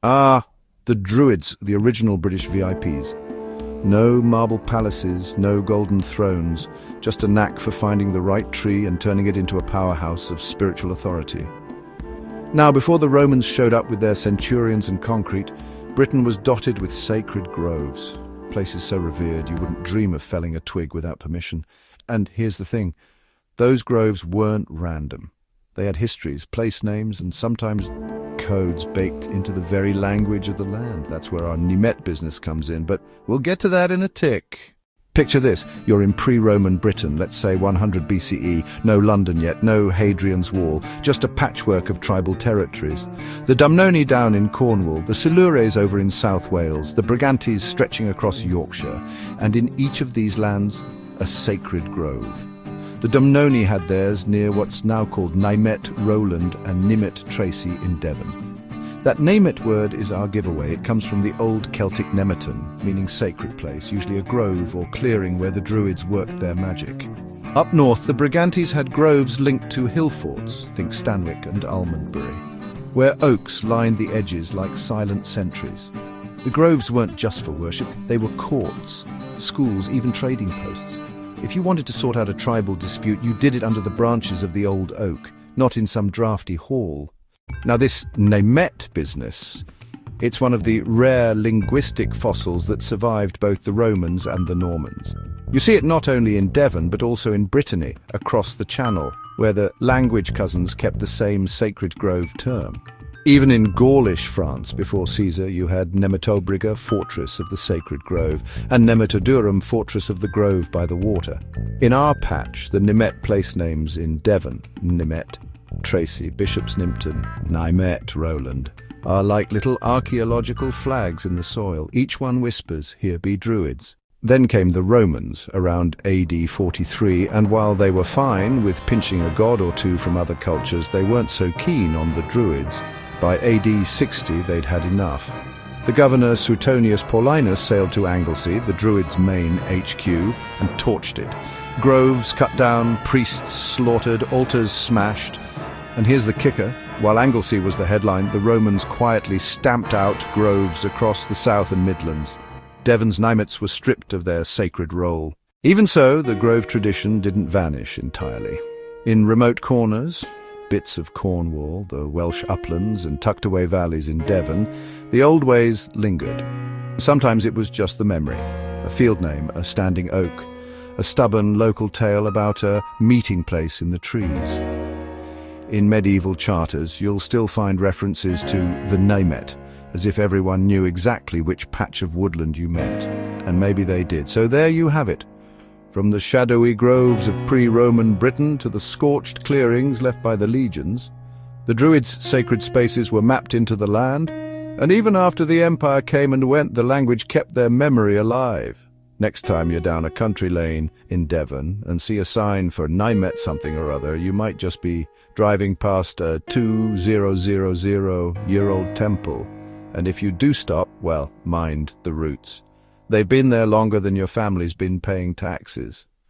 Ah, the Druids, the original British VIPs. No marble palaces, no golden thrones, just a knack for finding the right tree and turning it into a powerhouse of spiritual authority. Now, before the Romans showed up with their centurions and concrete, Britain was dotted with sacred groves, places so revered you wouldn't dream of felling a twig without permission. And here's the thing, those groves weren't random. They had histories, place names, and sometimes codes baked into the very language of the land. That's where our Nimet business comes in, but we'll get to that in a tick. Picture this, you're in pre-Roman Britain, let's say 100 BCE, no London yet, no Hadrian's Wall, just a patchwork of tribal territories. The Dobunni down in Cornwall, the Silures over in South Wales, the Brigantes stretching across Yorkshire, and in each of these lands, a sacred grove. The Dobunni had theirs near what's now called Nimet Rowland and Nimet Tracy in Devon. That Nimet word is our giveaway. It comes from the old Celtic nemeton, meaning sacred place, usually a grove or clearing where the Druids worked their magic. Up north, the Brigantes had groves linked to hill forts, think Stanwick and Almondbury, where oaks lined the edges like silent sentries. The groves weren't just for worship, they were courts, schools, even trading posts. If you wanted to sort out a tribal dispute, you did it under the branches of the old oak, not in some drafty hall. Now this Nimet business, it's one of the rare linguistic fossils that survived both the Romans and the Normans. You see it not only in Devon, but also in Brittany, across the Channel, where the language cousins kept the same sacred grove term. Even in Gaulish France before Caesar, you had Nemetobriga, fortress of the sacred grove, and Nemetodurum, fortress of the grove by the water. In our patch, the Nimet place names in Devon, Nimet, Tracy, Bishop's Nympton, Nimet, Rowland, are like little archaeological flags in the soil. Each one whispers, "Here be Druids." Then came the Romans, around AD 43, and while they were fine with pinching a god or two from other cultures, they weren't so keen on the Druids. By AD 60, they'd had enough. The governor Suetonius Paulinus sailed to Anglesey, the Druids' main HQ, and torched it. Groves cut down, priests slaughtered, altars smashed. And here's the kicker, while Anglesey was the headline, the Romans quietly stamped out groves across the South and Midlands. Devon's Nimets were stripped of their sacred role. Even so, the grove tradition didn't vanish entirely. In remote corners, bits of Cornwall, the Welsh uplands and tucked-away valleys in Devon, the old ways lingered. Sometimes it was just the memory, a field name, a standing oak, a stubborn local tale about a meeting place in the trees. In medieval charters, you'll still find references to the Nimet, as if everyone knew exactly which patch of woodland you meant. And maybe they did. So there you have it. From the shadowy groves of pre-Roman Britain to the scorched clearings left by the legions, the Druids' sacred spaces were mapped into the land, and even after the empire came and went, the language kept their memory alive. Next time you're down a country lane in Devon and see a sign for Nimet something or other, you might just be driving past a 2000-year-old temple. And if you do stop, well, mind the roots. They've been there longer than your family's been paying taxes.